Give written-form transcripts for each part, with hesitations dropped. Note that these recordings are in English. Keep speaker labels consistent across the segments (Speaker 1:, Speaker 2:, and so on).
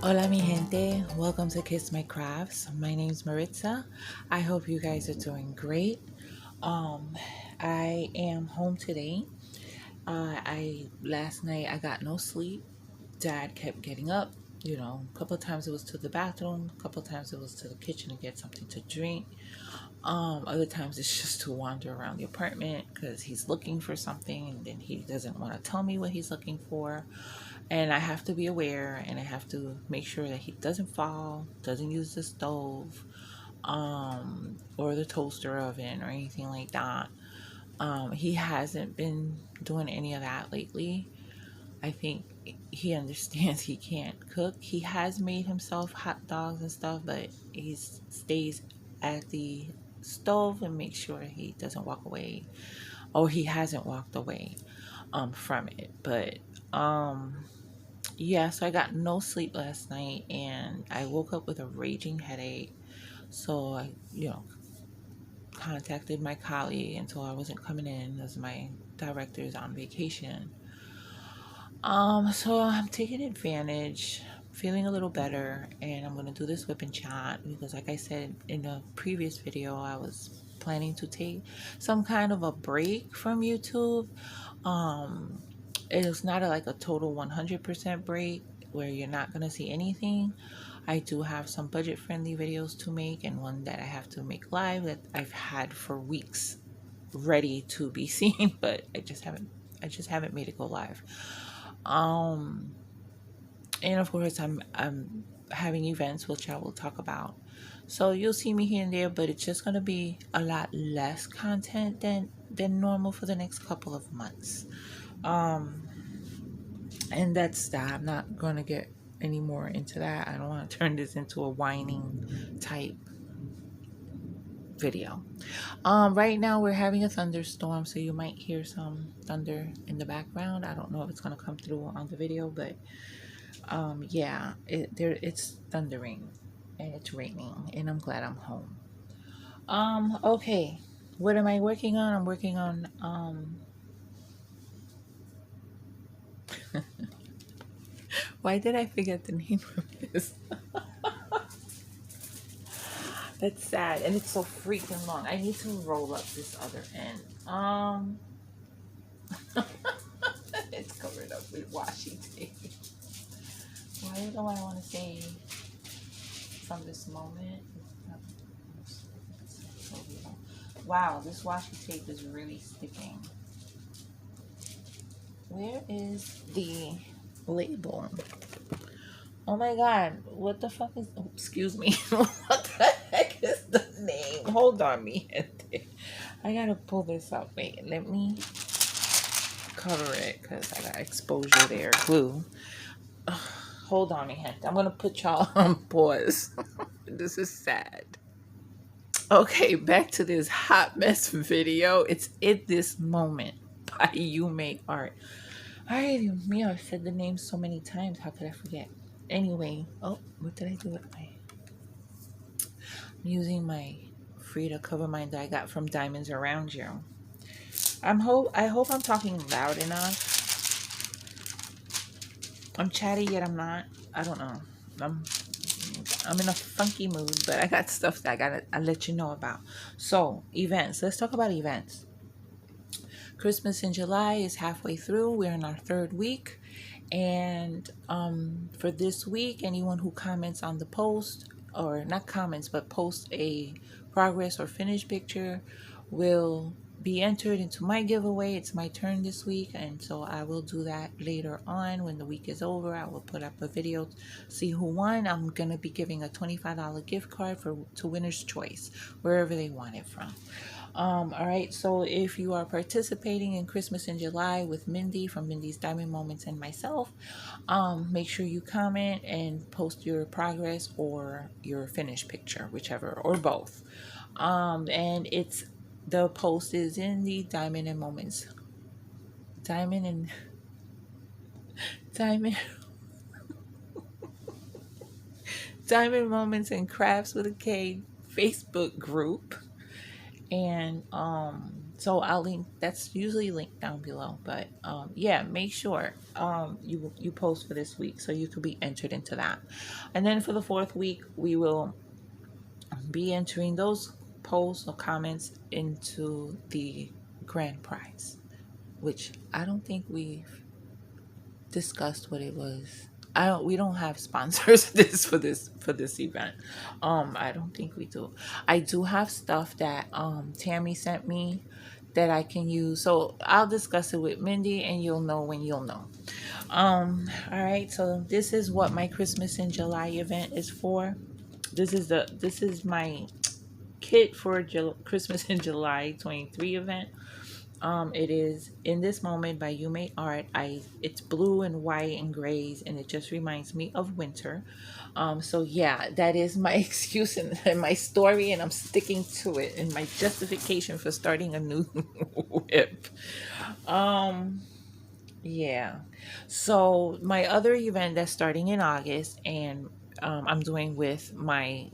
Speaker 1: Hola mi gente, welcome to Kiss My Crafts. My name's Maritza. I hope you guys are doing great. Um, I am home today. I last night I got no sleep. Dad kept getting up. A couple of times it was to the bathroom, a couple of times it was to the kitchen to get something to drink. Other times it's just to wander around the apartment because he's looking for something and then he doesn't want to tell me what he's looking for. And I have to be aware and I have to make sure that he doesn't fall, doesn't use the stove, or the toaster oven or anything like that. He hasn't been doing any of that lately. I think he understands he can't cook. He has made himself hot dogs and stuff, but he stays at the stove and makes sure he doesn't walk away, or he hasn't walked away from it. But yeah, so I got no sleep last night and I woke up with a raging headache. So I, contacted my colleague and told her I wasn't coming in as my director is on vacation. So I'm taking advantage, feeling a little better, and I'm gonna do this WIP chat because, like I said in the previous video, I was planning to take some kind of a break from YouTube. Um, it's not like a total 100% break where you're not gonna see anything. I do have some budget-friendly videos to make, and one that I have to make live that I've had for weeks, ready to be seen, but I just haven't made it go live. Um, and of course, I'm having events which I will talk about. So you'll see me here and there, but it's just gonna be a lot less content than normal for the next couple of months. Um, and that's that. I'm not gonna get any more into that. I don't want to turn this into a whining type video. Right now we're having a thunderstorm, so you might hear some thunder in the background. I don't know if it's gonna come through on the video, but yeah, it's thundering and it's raining, and I'm glad I'm home. Okay, what am I working on? I'm working on why did I forget the name of this? That's sad, and it's so freaking long. I need to roll up this other end. It's covered up with washi tape. Why do I want to say from this moment? Wow, this washi tape is really sticking. Where is the label? Oh my god, what the fuck is, oh, excuse me. What the heck is the name? Hold on, me. I gotta pull this out. Wait, let me cover it because I got exposure there. Glue. Ugh, hold on, me. I'm gonna put y'all on pause. This is sad. Okay, back to this hot mess video. It's In This Moment by You Make Art. I me, I've said the name so many times. How could I forget? Anyway, oh, what did I do with my? I'm using my free to cover mine that I got from Diamonds Around You. I hope I'm talking loud enough. I'm chatty yet I'm not. I don't know. I'm I'm in a funky mood, but I got stuff that I'll let you know about. So events. Let's talk about events. Christmas in July is halfway through. We're in our third week. And for this week, anyone who comments on the post, or not comments, but post a progress or finished picture, will be entered into my giveaway. It's my turn this week, and so I will do that later on when the week is over. I will put up a video, see who won. I'm going to be giving a $25 gift card to Winner's Choice, wherever they want it from. All right, so if you are participating in Christmas in July with Mindy from Mindy's Diamond Moments and myself, make sure you comment and post your progress or your finished picture, whichever, or both. And the post is in the Diamond and Moments, Diamond and Diamond, Diamond Moments and Crafts with a K Facebook group. And So I'll link, that's usually linked down below, but yeah, make sure you post for this week so you could be entered into that. And then for the fourth week, we will be entering those posts or comments into the grand prize, which I don't think we've discussed what it was. We don't have sponsors for this event. I don't think we do. I do have stuff that Tammy sent me that I can use. So I'll discuss it with Mindy and you'll know when you'll know. All right, so this is what my Christmas in July event is for. This is my kit for Christmas in July 23 event. It is In This Moment by You Made Art. It's blue and white and grays, and it just reminds me of winter. So yeah, that is my excuse and my story, and I'm sticking to it. And my justification for starting a new whip. Um, yeah. So my other event that's starting in August, and I'm doing with my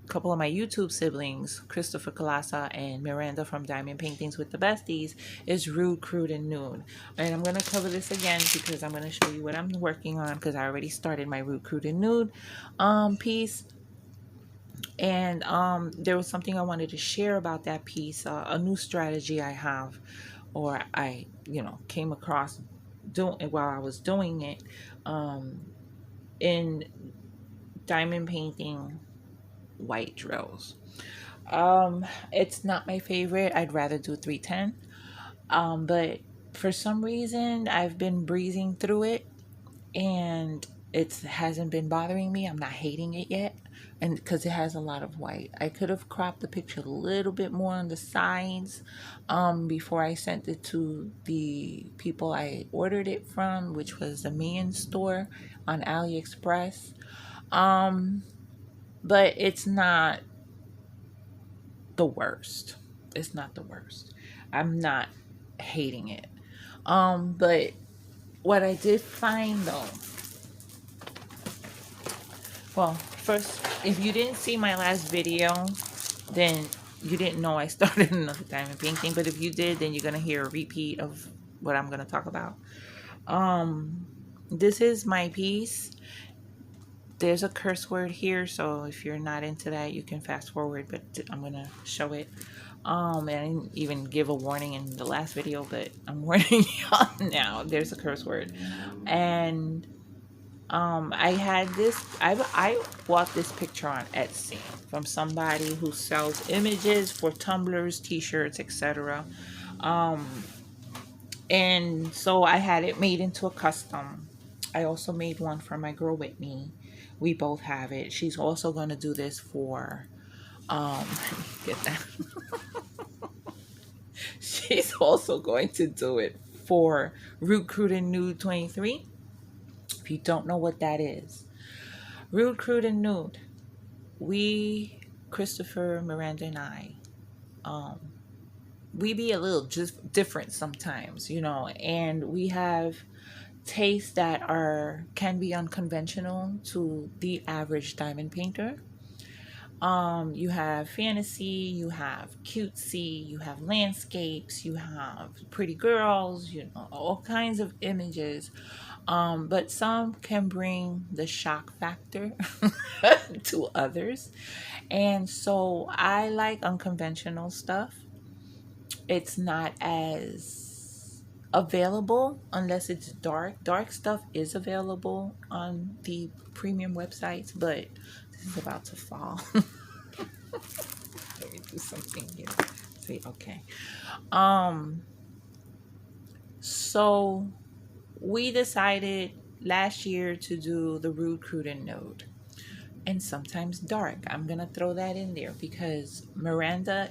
Speaker 1: couple of my YouTube siblings, Christopher Kalasa and Miranda from Diamond Paintings with the Besties, is Rude, Crude, and Nude. And I'm going to cover this again because I'm going to show you what I'm working on because I already started my Rude, Crude, and Nude piece. And there was something I wanted to share about that piece, a new strategy I have, or I, came across doing while I was doing it in diamond painting white drills. It's not my favorite. I'd rather do 310. But for some reason, I've been breezing through it and it hasn't been bothering me. I'm not hating it yet. And because it has a lot of white, I could have cropped the picture a little bit more on the sides before I sent it to the people I ordered it from, which was the Mayan store on AliExpress. But it's not the worst. It's not the worst. I'm not hating it. But what I did find though, well, first, if you didn't see my last video, then you didn't know I started another diamond painting. But if you did, then you're gonna hear a repeat of what I'm gonna talk about. This is my piece. There's a curse word here, so if you're not into that, you can fast forward, but I'm gonna show it. And I didn't even give a warning in the last video, but I'm warning y'all now. There's a curse word. And I had this, I bought this picture on Etsy from somebody who sells images for tumblers, t-shirts, etc. And so I had it made into a custom. I also made one for my girl Whitney. We both have it. She's also going to do this for get that. She's also going to do it for Rude, Crude, and Nude 23. If you don't know what that is, Rude, Crude, and Nude, we, Christopher, Miranda, and I, we be a little just different sometimes, and we have tastes that can be unconventional to the average diamond painter. You have fantasy, you have cutesy, you have landscapes, you have pretty girls, all kinds of images. But some can bring the shock factor to others. And so I like unconventional stuff. It's not as available unless it's dark. Dark stuff is available on the premium websites, but this is about to fall. Let me do something here. See, okay. So we decided last year to do the Rude, Crude, and Nude. And sometimes dark. I'm going to throw that in there because Miranda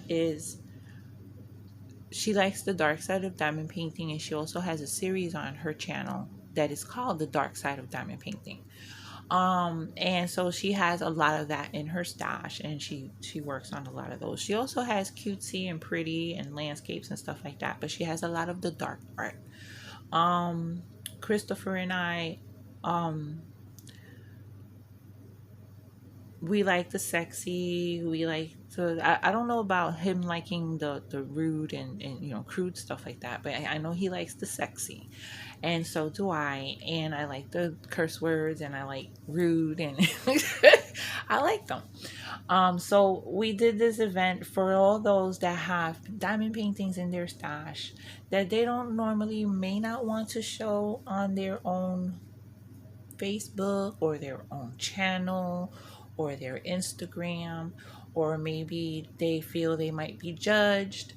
Speaker 1: she likes the dark side of diamond painting, and she also has a series on her channel that is called The Dark Side of Diamond Painting. And so she has a lot of that in her stash, and she works on a lot of those. She also has cutesy and pretty and landscapes and stuff like that, but she has a lot of the dark art. Christopher and I, we like the sexy. We like to. I don't know about him liking the rude and crude stuff like that, but I know he likes the sexy, and so do I. And I like the curse words, and I like rude, and I like them. So we did this event for all those that have diamond paintings in their stash that they don't normally may not want to show on their own Facebook or their own channel or their Instagram, or maybe they feel they might be judged.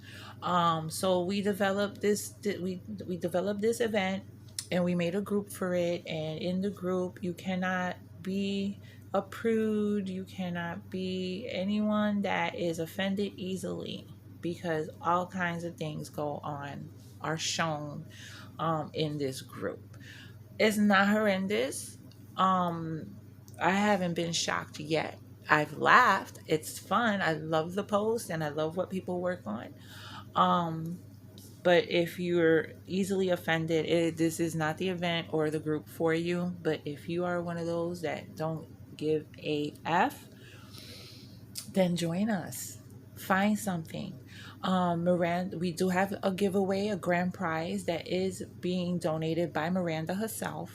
Speaker 1: So we developed we developed this event, and we made a group for it. And in the group, you cannot be a prude, you cannot be anyone that is offended easily, because all kinds of things go on are shown in this group. It's not horrendous. Um, I haven't been shocked yet. I've laughed. It's fun. I love the post and I love what people work on. Um, but if you're easily offended, this is not the event or the group for you. But if you are one of those that don't give a F, then join us. Find something. Miranda, we do have a giveaway, a grand prize that is being donated by Miranda herself.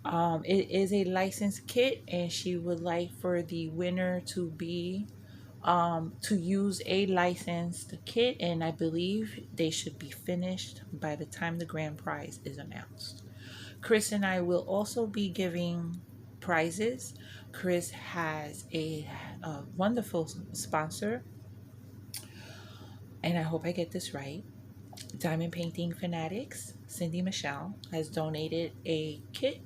Speaker 1: It is a licensed kit, and she would like for the winner to use a licensed kit, and I believe they should be finished by the time the grand prize is announced. Chris and I will also be giving prizes. Chris has a wonderful sponsor, and I hope I get this right. Diamond Painting Fanatics, Cindy Michelle, has donated a kit.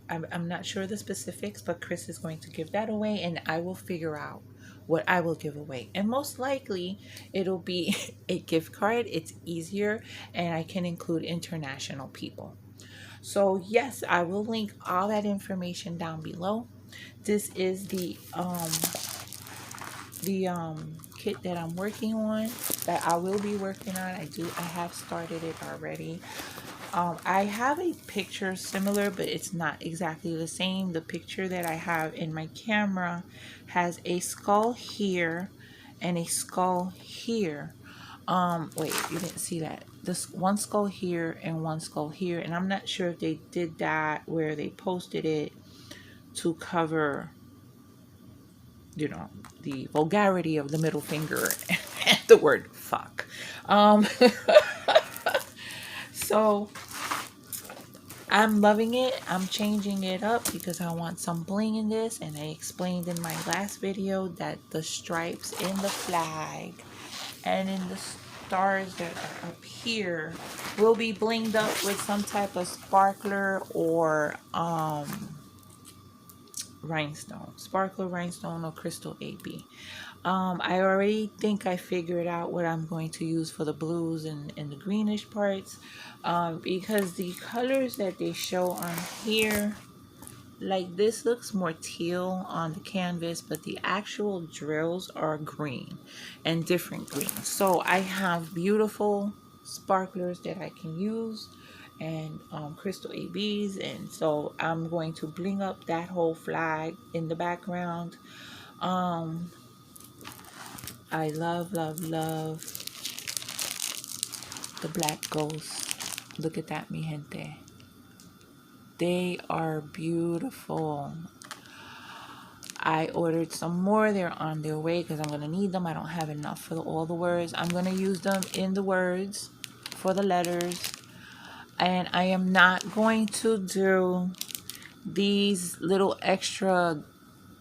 Speaker 1: I'm not sure the specifics, but Chris is going to give that away, and I will figure out what I will give away. And most likely, it'll be a gift card. It's easier, and I can include international people. So yes, I will link all that information down below. This is the kit that I'm working on, that I will be working on. I have started it already. I have a picture similar, but it's not exactly the same. The picture that I have in my camera has a skull here and a skull here. Wait, you didn't see that. This one skull here and one skull here, and I'm not sure if they did that where they posted it to cover, the vulgarity of the middle finger and the word fuck. So I'm loving it. I'm changing it up because I want some bling in this, and I explained in my last video that the stripes in the flag and in the stars that are up here will be blinged up with some type of sparkler or rhinestone or crystal AB. I already think I figured out what I'm going to use for the blues and the greenish parts, because the colors that they show on here, like this looks more teal on the canvas, but the actual drills are green and different greens. So I have beautiful sparklers that I can use, and crystal ABs, and so I'm going to bring up that whole flag in the background. I love the black ghosts. Look at that, mi gente. They are beautiful. I ordered some more. They're on their way because I'm going to need them. I don't have enough for all the words. I'm going to use them in the words for the letters. And I am not going to do these little extra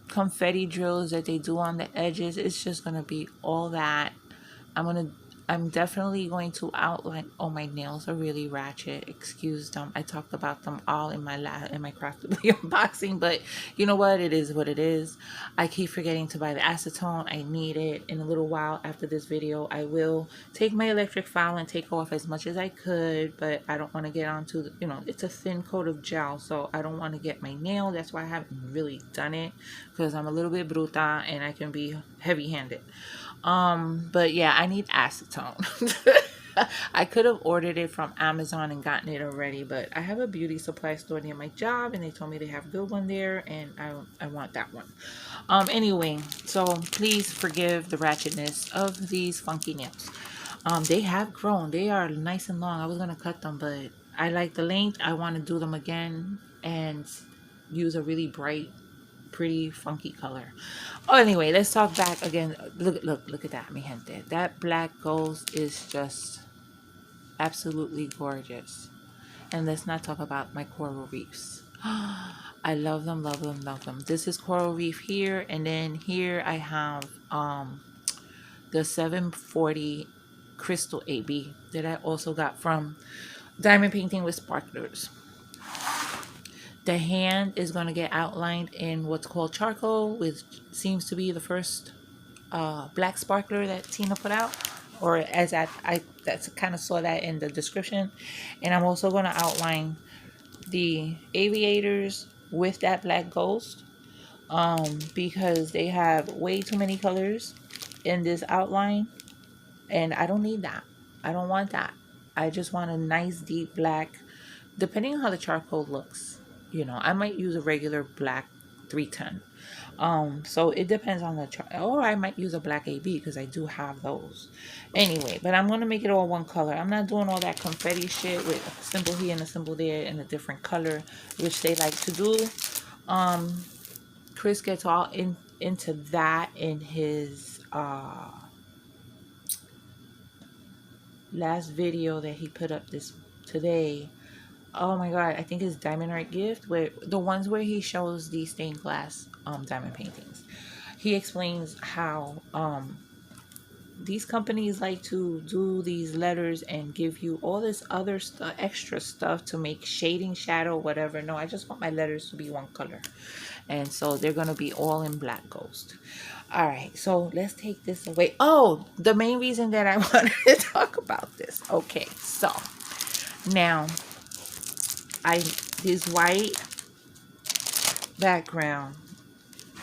Speaker 1: confetti drills that they do on the edges. It's just going to be all that. I'm definitely going to outline. Oh, my nails are really ratchet. Excuse them. I talked about them all in my craftedly unboxing, but you know what? It is what it is. I keep forgetting to buy the acetone. I need it. In a little while after this video, I will take my electric file and take off as much as I could, but I don't want to get onto it's a thin coat of gel, so I don't want to get my nail. That's why I haven't really done it, because I'm a little bit bruta and I can be heavy-handed. But yeah, I need acetone. I could have ordered it from Amazon and gotten it already, but I have a beauty supply store near my job, and they told me they have a good one there, and I want that one. Anyway, so please forgive the ratchetness of these funky nails. They have grown. They are nice and long. I was gonna cut them, but I like the length. I want to do them again and use a really bright, pretty, funky color. Oh, anyway, let's talk back again. Look at that, mi gente. That black ghost is just absolutely gorgeous. And let's not talk about my coral reefs. I love them, love them, love them. This is coral reef here, and then here I have the 740 crystal AB that I also got from Diamond Painting with Sparklers. The hand is going to get outlined in what's called charcoal, which seems to be the first black sparkler that Tina put out, or as I that's kind of saw that in the description. And I'm also going to outline the aviators with that black ghost, because they have way too many colors in this outline, and I don't need that. I don't want that. I just want a nice deep black, depending on how the charcoal looks. You know, I might use a regular black 310. So it depends on the or I might use a black AB because I do have those. Anyway, but I'm going to make it all one color. I'm not doing all that confetti shit with a symbol here and a symbol there in a different color, which they like to do. Chris gets all into that in his last video that he put up this today. Oh my god, I think it's Diamond Art Gift, where the ones where he shows these stained glass diamond paintings. He explains how these companies like to do these letters and give you all this other stuff, extra stuff to make shading, shadow, whatever. No, I just want my letters to be one color. And so they're going to be all in black ghost. All right, so let's take this away. Oh, the main reason that I wanted to talk about this. Okay, so now this white background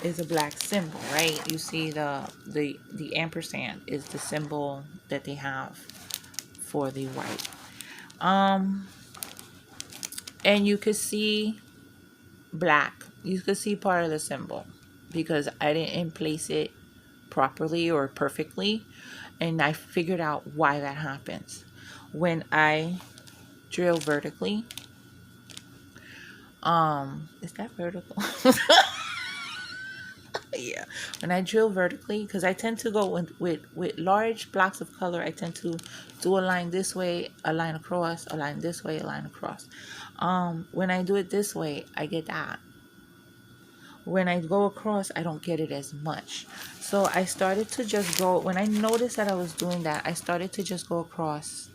Speaker 1: is a black symbol, right? You see the ampersand is the symbol that they have for the white. And you could see black. You could see part of the symbol because I didn't place it properly or perfectly, and I figured out why that happens. When I drill vertically, is that vertical? Yeah, when I drill vertically, because I tend to go with large blocks of color, I tend to do a line this way, a line across, a line this way, a line across. When I do it this way, I get that. When I go across, I don't get it as much. So I started to just go, when I noticed that I was doing that, I started to just go across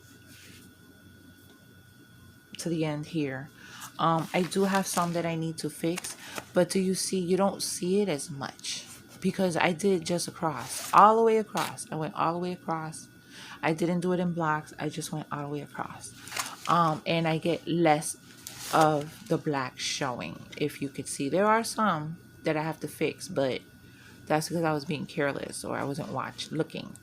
Speaker 1: to the end here. I do have some that I need to fix, but do you see, you don't see it as much because I did just across, all the way across. I went all the way across. I didn't do it in blocks. I just went all the way across. And I get less of the black showing. If you could see, there are some that I have to fix, but that's because I was being careless or I wasn't looking.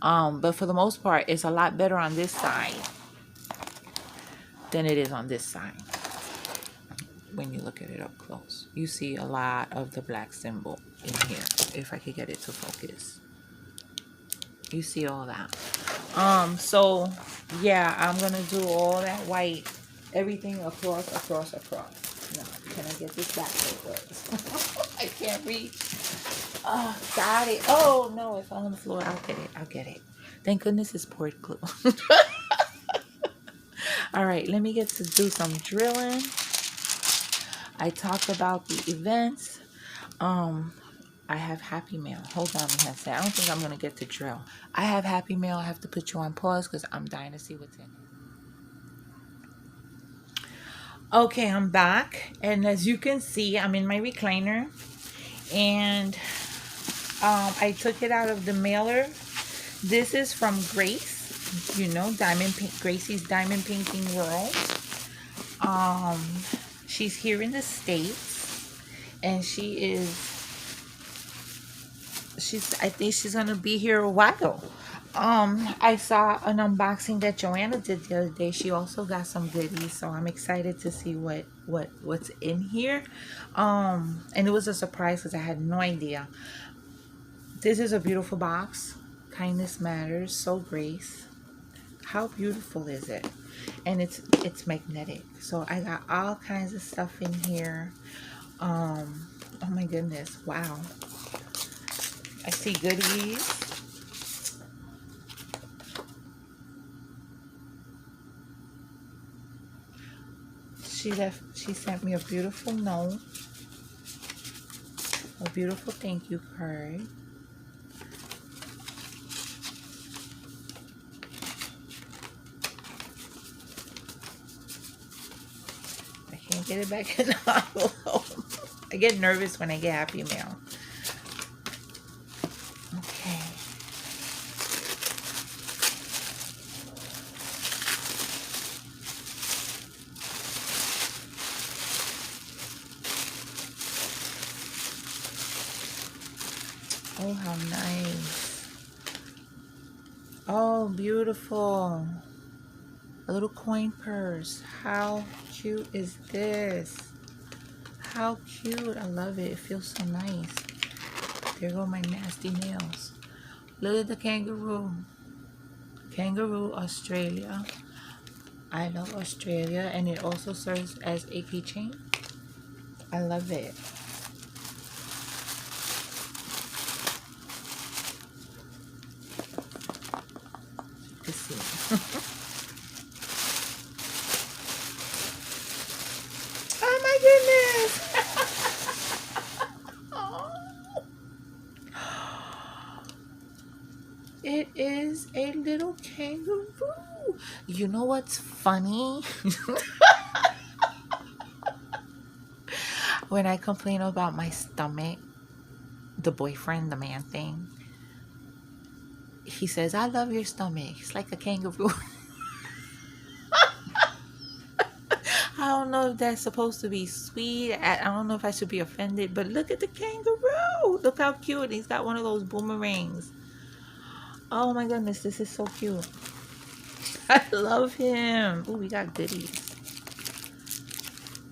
Speaker 1: But for the most part, it's a lot better on this side than it is on this side. When you look at it up close, you see a lot of the black symbol in here. If I could get it to focus, you see all that. So yeah, I'm gonna do all that white, everything across. Now, can I get this back? I can't reach. Oh, got it. Oh no, it fell on the floor. I'll get it. Thank goodness it's poured glue. All right, let me get to do some drilling. I talked about the events. I have Happy Mail. Hold on, I don't think I'm gonna get to drill. I have Happy Mail. I have to put you on pause because I'm dying to see what's in it. Okay, I'm back, and as you can see, I'm in my recliner, and I took it out of the mailer. This is from Grace, you know, Gracie's Diamond Painting World. She's here in the States, and I think she's gonna be here a while. I saw an unboxing that Joanna did the other day. She also got some goodies, so I'm excited to see what's in here. And it was a surprise because I had no idea. This is a beautiful box. Kindness matters. So grace. How beautiful is it? And it's magnetic. So I got all kinds of stuff in here. Oh my goodness! Wow. I see goodies. She sent me a beautiful note, a beautiful thank you card. I can't get it back in the envelope. I get nervous when I get happy mail. Okay. Oh, how nice. Oh, beautiful. A little coin purse. How cute is this? How cute. I love it. It feels so nice. There go my nasty nails. Look at the kangaroo. Kangaroo, Australia. I love Australia, and it also serves as a keychain. I love it. To see. Oh my goodness! It is a little kangaroo. You know what's funny? When I complain about my stomach, the boyfriend, the man thing, he says, I love your stomach. It's like a kangaroo. I don't know if that's supposed to be sweet. I don't know if I should be offended, but look at the kangaroo. Look how cute. He's got one of those boomerangs. Oh my goodness, this is so cute. I love him. Oh, we got goodies.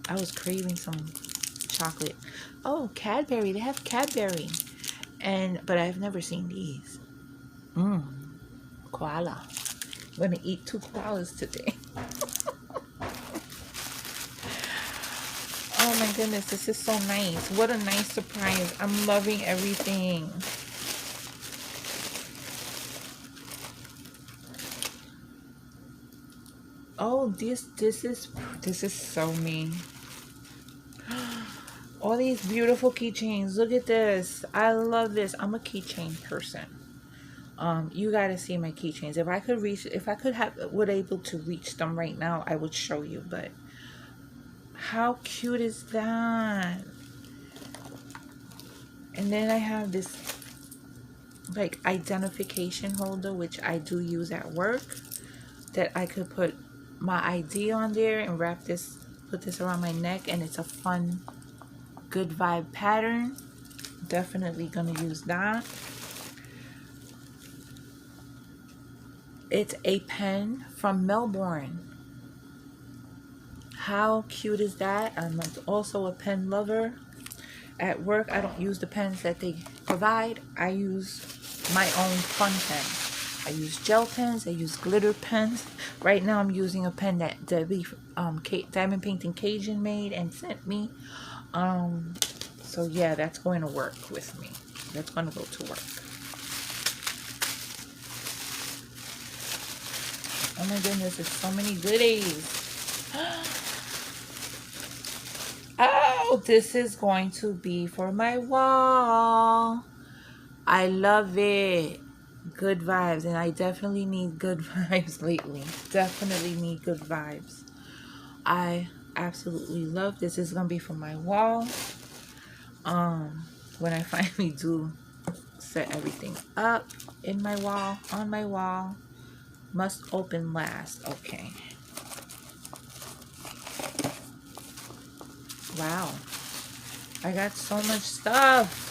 Speaker 1: I was craving some chocolate. Oh, Cadbury. They have Cadbury. But I've never seen these. Koala. I'm gonna eat 2 koalas today. Oh my goodness, this is so nice. What a nice surprise. I'm loving everything. Oh, this is so me. All these beautiful keychains. Look at this. I love this. I'm a keychain person. You gotta see my keychains. If I could have would able to reach them right now, I would show you. But how cute is that? And then I have this like identification holder, which I do use at work, that I could put my ID on there and put this around my neck, and it's a fun, good vibe pattern. Definitely gonna use that. It's a pen from Melbourne. How cute is that? I'm also a pen lover. At work, I don't use the pens that they provide. I use my own fun pen. I use gel pens. I use glitter pens. Right now, I'm using a pen that Debbie Diamond Painting Cajun made and sent me. So yeah, that's going to work with me. That's going to go to work. Oh my goodness, there's so many goodies. Oh, this is going to be for my wall. I love it. Good vibes. And I definitely need good vibes lately. Definitely need good vibes. I absolutely love this. This is going to be for my wall. When I finally do set everything up in my wall, on my wall. Must open last. Okay. Wow. I got so much stuff.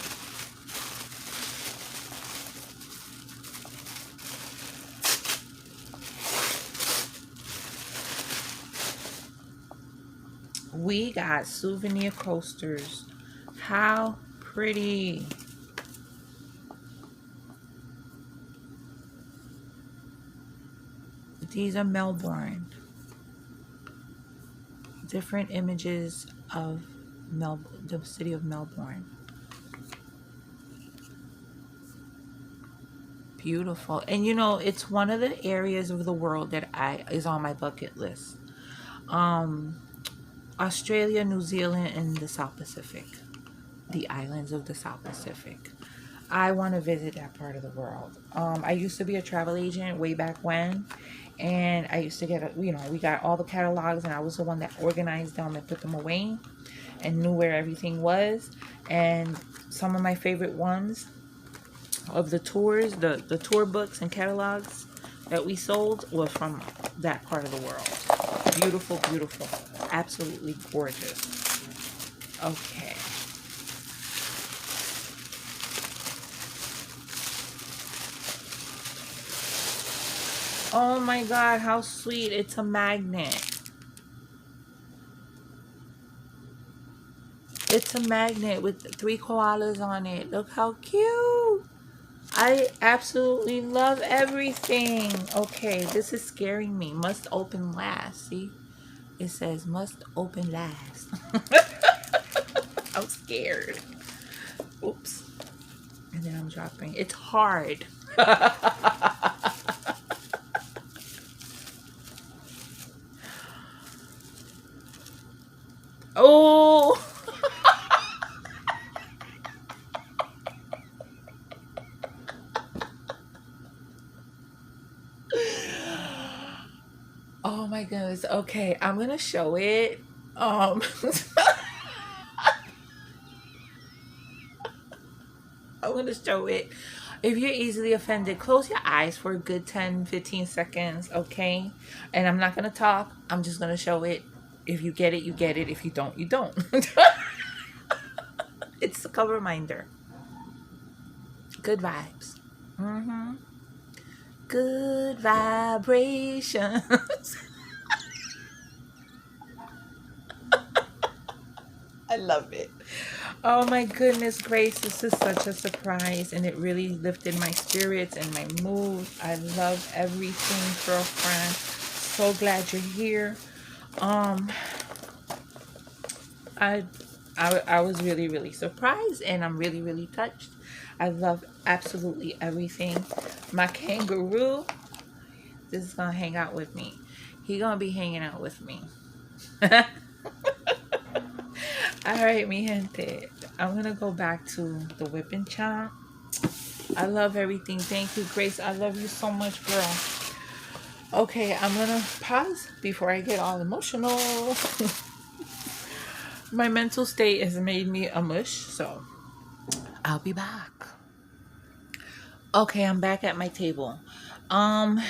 Speaker 1: We got souvenir coasters. How pretty. These are Melbourne. Different images of the city of Melbourne. Beautiful. And you know, it's one of the areas of the world that is on my bucket list. Um, Australia, New Zealand, and the South Pacific. The islands of the South Pacific. I want to visit that part of the world. I used to be a travel agent way back when, and I used to get, you know, we got all the catalogs, and I was the one that organized them and put them away and knew where everything was. And some of my favorite ones of the tours, the tour books and catalogs that we sold were from that part of the world. Beautiful, beautiful. Absolutely gorgeous. Okay. Oh my God, how sweet. It's a magnet. It's a magnet with 3 koalas on it. Look how cute. I absolutely love everything. Okay, this is scaring me. Must open last. See? It says must open last. I'm scared. Oops. And then I'm dropping. It's hard. Oh. Oh my goodness. Okay, I'm gonna show it. Um I'm gonna show it. If you're easily offended, close your eyes for a good 10-15 seconds, okay? And I'm not gonna talk. I'm just gonna show it. If you get it, you get it. If you don't, you don't. It's a cover reminder. Good vibes. Mm-hmm. Good vibrations. I love it. Oh my goodness grace, this is such a surprise, and it really lifted my spirits and my mood. I love everything, girlfriend. So glad you're here. Um, I, I was really, really surprised, and I'm really, really touched. I love absolutely everything. My kangaroo, this is gonna hang out with me. He gonna be hanging out with me. All right, mi gente. I'm gonna go back to the WIP chat. I love everything. Thank you, Grace. I love you so much, girl. Okay, I'm gonna pause before I get all emotional. My mental state has made me a mush, so I'll be back. Okay, I'm back at my table. Um,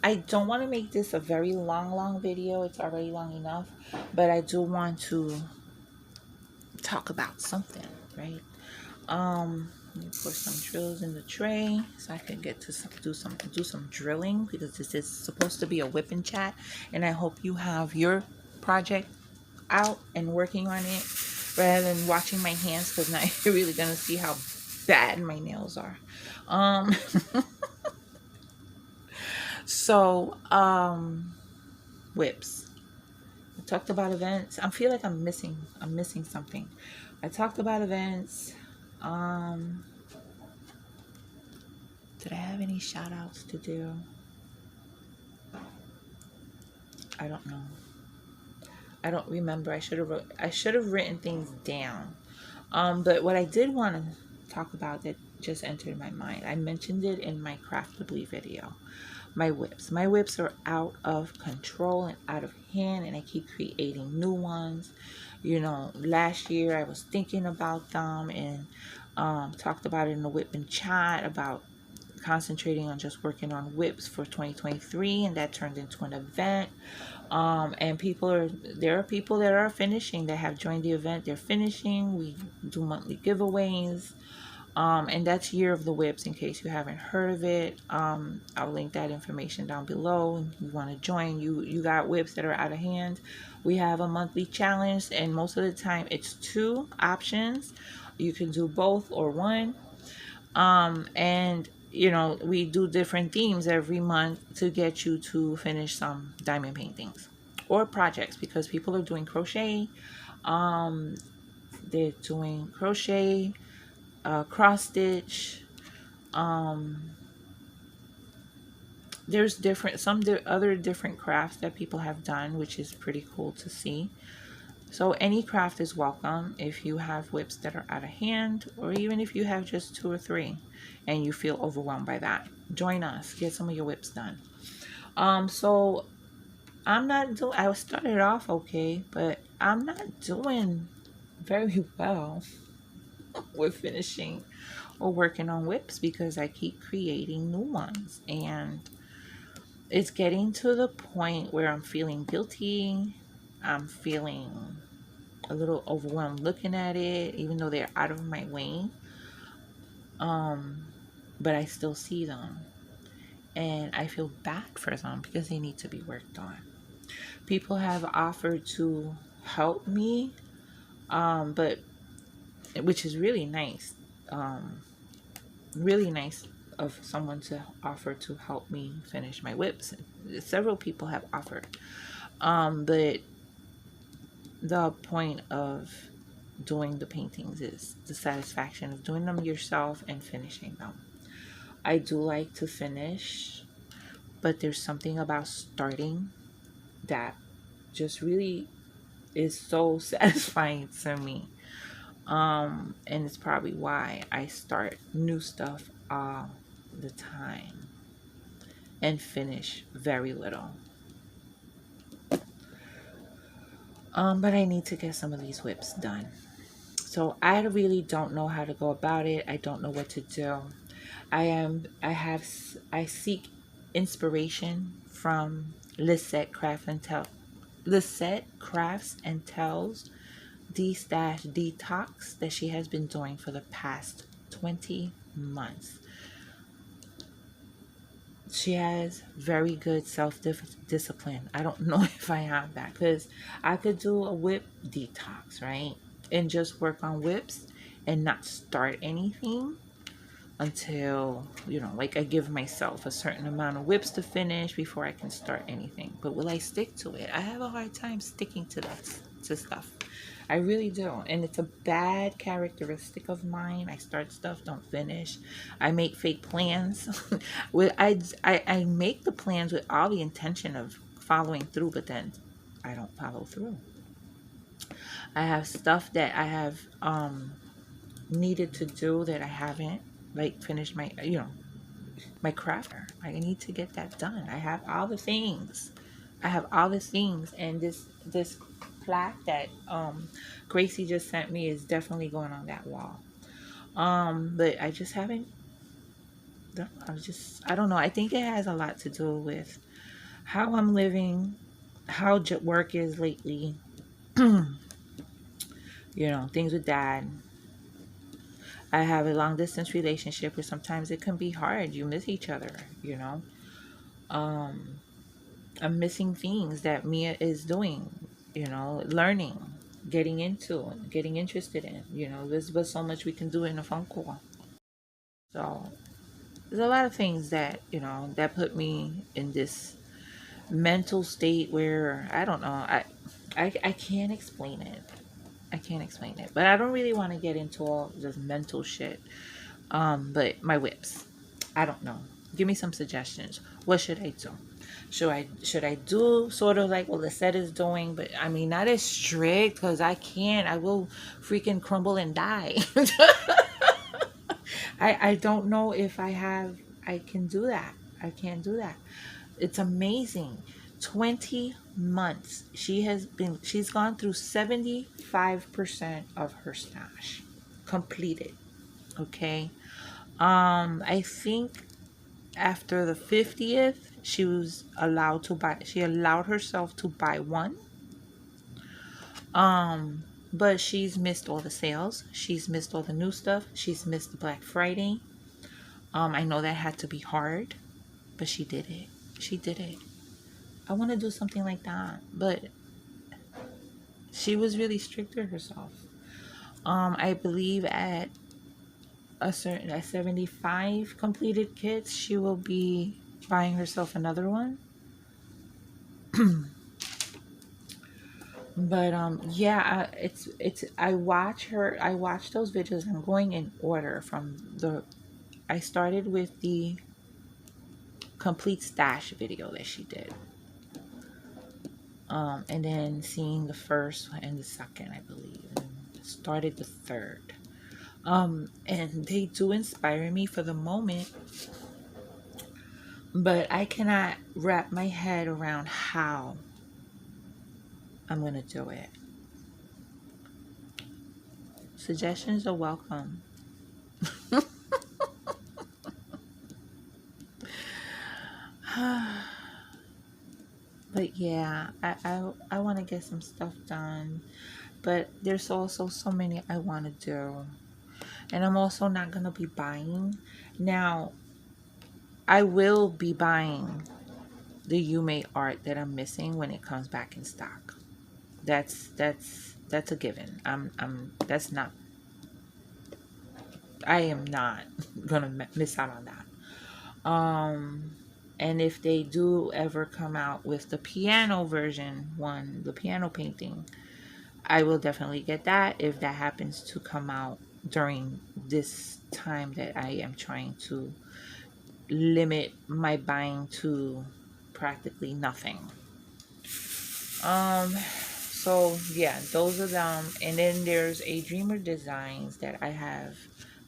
Speaker 1: I don't want to make this a very long video. It's already long enough, but I do want to talk about something, right? Let me put some drills in the tray so I can get to do some drilling, because this is supposed to be a WIP chat, and I hope you have your project out and working on it rather than watching my hands, because now you're really gonna see how bad my nails are. So WIPs. I talked about events. I feel like I'm missing something. I talked about events. Did I have any shout outs to do? I don't know. I don't remember. I should have written things down. But what I did want to talk about that just entered my mind, I mentioned it in my Craftably video. My WIPs. My WIPs are out of control and out of hand, and I keep creating new ones. You know, last year I was thinking about them and talked about it in the WIP chat about concentrating on just working on WIPs for 2023, and that turned into an event. And there are people that are finishing, that have joined the event. They're finishing. We do monthly giveaways. And that's Year of the Whips in case you haven't heard of it. I'll link that information down below. If you want to join, you got whips that are out of hand. We have a monthly challenge, and most of the time it's 2 options. You can do both or one. And you know, we do different themes every month to get you to finish some diamond paintings or projects, because people are doing crochet. Um, they're doing crochet, cross stitch. Um, there's other different crafts that people have done, which is pretty cool to see. So any craft is welcome if you have whips that are out of hand, or even if you have just 2 or 3 and you feel overwhelmed by that. Join us, get some of your whips done. So I started off okay, but I'm not doing very well with finishing or working on whips because I keep creating new ones, and it's getting to the point where I'm feeling guilty. I'm feeling a little overwhelmed looking at it, even though they're out of my way. Um, but I still see them, and I feel bad for them because they need to be worked on. People have offered to help me, but which is really nice. Really nice of someone to offer to help me finish my whips. Several people have offered. But the point of doing the paintings is the satisfaction of doing them yourself and finishing them. I do like to finish, but there's something about starting that just really is so satisfying to me. And it's probably why I start new stuff all the time and finish very little. But I need to get some of these whips done. So I really don't know how to go about it. I don't know what to do. I seek inspiration from Lisette Crafts and Tells D-Detox that she has been doing for the past 20 months. She has very good self-discipline. I don't know if I have that, because I could do a whip detox, right? And just work on whips and not start anything until, you know, like I give myself a certain amount of whips to finish before I can start anything. But will I stick to it? I have a hard time sticking to stuff. I really do. And it's a bad characteristic of mine. I start stuff, don't finish. I make fake plans. I make the plans with all the intention of following through, but then I don't follow through. I have stuff that I have needed to do that I haven't, like finished my, my crafter. I need to get that done. I have all the things. And this plaque that Gracie just sent me is definitely going on that wall. But I just haven't I don't know. I think it has a lot to do with how I'm living, how work is lately. Things with dad. I have a long distance relationship where sometimes it can be hard. You miss each other. Um, I'm missing things that Mia is doing, learning, getting into, getting interested in. There's but so much we can do in a phone call. So there's a lot of things that, that put me in this mental state where I don't know. I can't explain it. I can't explain it. But I don't really want to get into all this mental shit. But my whips. I don't know. Give me some suggestions. What should I do? Should I do sort of like what Lisette is doing, but I mean not as strict, because I can't. I will freaking crumble and die. I don't know if I can do that. I can't do that. It's amazing. 20 months. She's gone through 75% of her stash completed. Okay. I think after the 50th, she allowed herself to buy one. But she's missed all the sales. She's missed all the new stuff. She's missed the Black Friday. I know that had to be hard, but she did it. She did it. I want to do something like that, but she was really strict with herself. I believe at at 75 completed kits, she will be buying herself another one. But yeah, it's I watch those videos. I'm going in order from the I started with the complete stash video that she did. And then seeing the first and the second, I believe, and started the third. And they do inspire me for the moment, but I cannot wrap my head around how I'm gonna do it. Suggestions are welcome. But yeah, I want to get some stuff done, but there's also so many I want to do, and I'm also not gonna be buying. Now I will be buying the Yume art that I'm missing when it comes back in stock. That's a given. That's not. I am not gonna miss out on that. And if they do ever come out with the piano version one, the piano painting, I will definitely get that if that happens to come out during this time that I am trying to limit my buying to practically nothing. So yeah, those are them. And then there's a Dreamer Designs that I have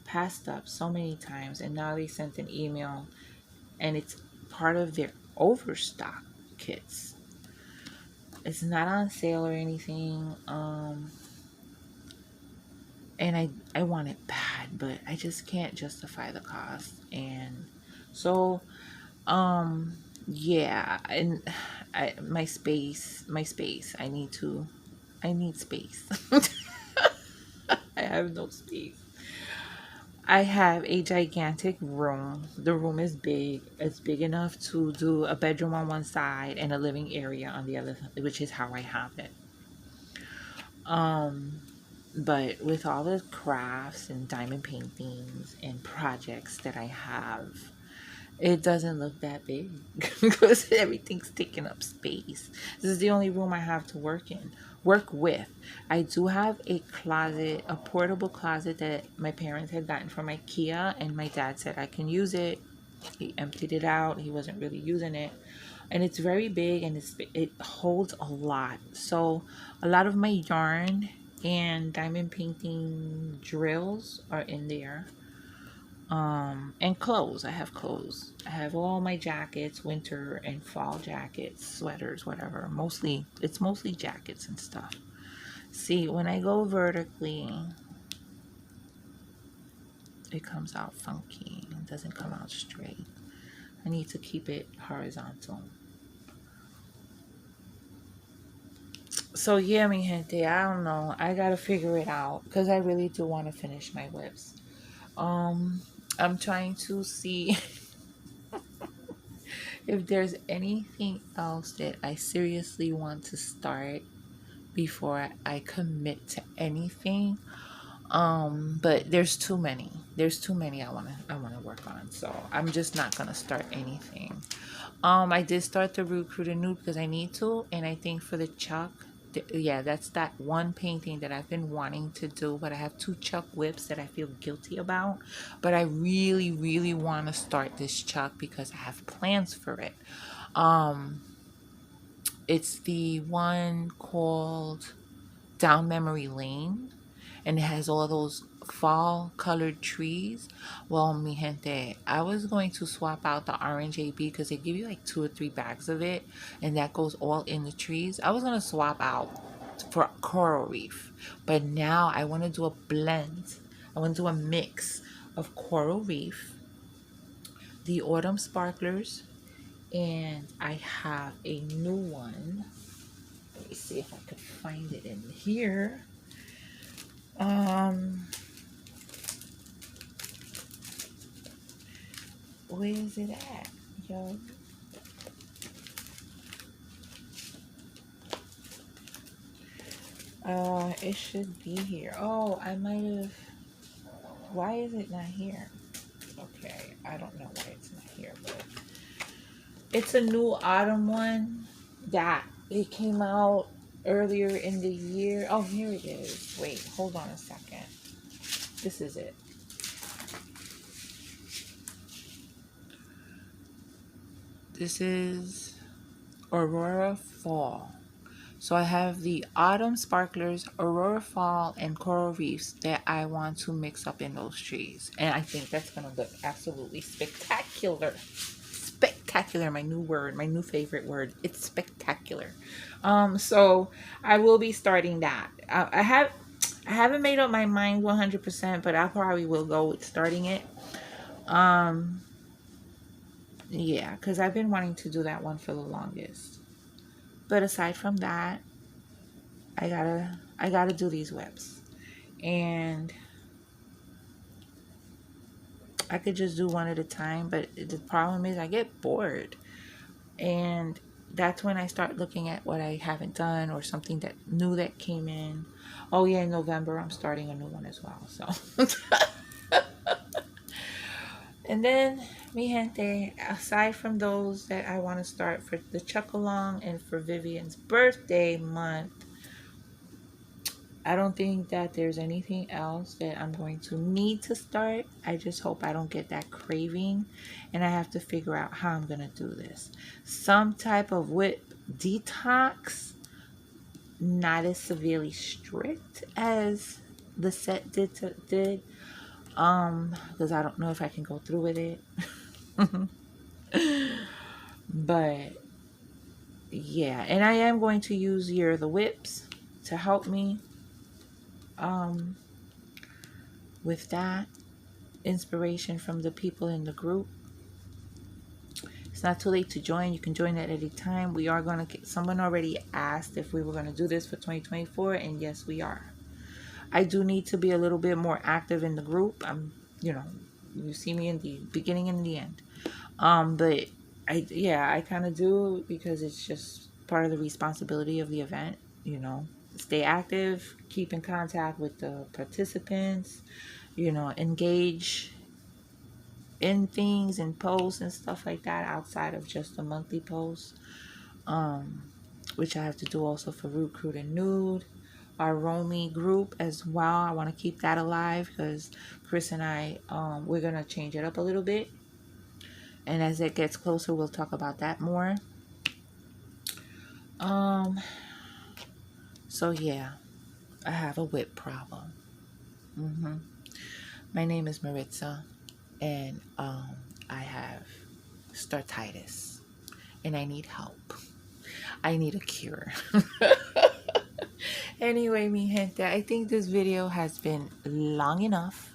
Speaker 1: passed up so many times, and now they sent an email, and it's part of their overstock kits. It's not on sale or anything. And I want it bad, but I just can't justify the cost. And so yeah, and my space, I need space. I have no space. I have a gigantic room. The room is big. It's big enough to do a bedroom on one side and a living area on the other, which is how I have it. But with all the crafts and diamond paintings and projects that I have, it doesn't look that big because everything's taking up space. This is the only room I have to work with. I do have a closet, a portable closet that my parents had gotten from IKEA, and my dad said I can use it. He emptied it out. He wasn't really using it. And it's very big, and it holds a lot. So a lot of my yarn and diamond painting drills are in there. And clothes. I have clothes. I have all my jackets, winter and fall jackets, sweaters, whatever. It's mostly jackets and stuff. See, when I go vertically, it comes out funky. It doesn't come out straight. I need to keep it horizontal. So yeah, mi gente, I don't know. I gotta figure it out because I really do want to finish my whips. I'm trying to see if there's anything else that I seriously want to start before I commit to anything. But there's too many. There's too many I wanna work on. So I'm just not gonna start anything. I did start the Recruiter Nude because I need to, and I think for the Chuck, yeah, that's that one painting that I've been wanting to do, but I have two Chuck whips that I feel guilty about. But I really, really want to start this Chuck because I have plans for it. It's the one called Down Memory Lane, and it has all those fall colored trees. Well, mi gente, I was going to swap out the orange AB because they give you like 2 or 3 bags of it, and that goes all in the trees. I was going to swap out for coral reef, but now I want to do a blend. I want to do a mix of coral reef, the autumn sparklers, and I have a new one. Let me see if I could find it in here. Um, where is it at, yo? It should be here. Oh, I might have. Why is it not here? Okay, I don't know why it's not here, but it's a new autumn one that it came out earlier in the year. Oh, here it is. Wait, hold on a second. This is it. This is Aurora Fall. So I have the Autumn Sparklers, Aurora Fall, and Coral Reefs that I want to mix up in those trees. And I think that's going to look absolutely spectacular. Spectacular, my new word, my new favorite word. It's spectacular. So I will be starting that. I haven't made up my mind 100%, but I probably will go with starting it. Yeah, because I've been wanting to do that one for the longest. But aside from that, I gotta do these WIPs. And I could just do one at a time, but the problem is I get bored. And that's when I start looking at what I haven't done or something that new that came in. Oh yeah, in November I'm starting a new one as well. So and then mi gente, aside from those that I want to start for the Chuck Along and for Vivian's birthday month, I don't think that there's anything else that I'm going to need to start. I just hope I don't get that craving, and I have to figure out how I'm going to do this. Some type of WIP detox, not as severely strict as the set did, because I don't know if I can go through with it. But yeah, and I am going to use the WIPs to help me with that inspiration from the people in the group. It's not too late to join. You can join at any time. We are going to get, someone already asked if we were going to do this for 2024, and yes, we are. I do need to be a little bit more active in the group. You see me in the beginning and the end. But I kind of do, because it's just part of the responsibility of the event, stay active, keep in contact with the participants, engage in things and posts and stuff like that outside of just the monthly posts, which I have to do also for Root Crude and Nude, our Romy group as well. I want to keep that alive because Chris and I, we're going to change it up a little bit. And as it gets closer, we'll talk about that more. So yeah, I have a WIP problem. My name is Maritza, and I have startitis, and I need help. I need a cure. Anyway, mi gente, I think this video has been long enough.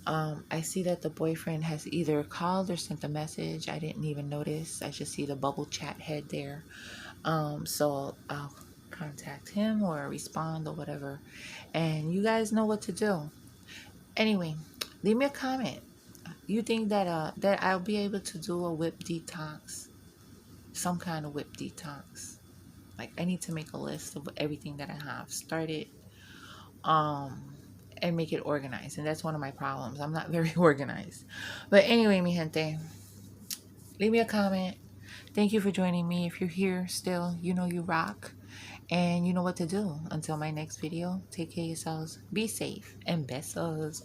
Speaker 1: I see that the boyfriend has either called or sent a message. I didn't even notice. I just see the bubble chat head there. So I'll contact him or respond or whatever. And you guys know what to do. Anyway, leave me a comment. You think that that I'll be able to do a WIP detox? Some kind of WIP detox. Like, I need to make a list of everything that I have started. And make it organized. And that's one of my problems. I'm not very organized. But anyway, mi gente, leave me a comment. Thank you for joining me. If you're here still, you know you rock. And you know what to do. Until my next video, take care of yourselves. Be safe. And besos.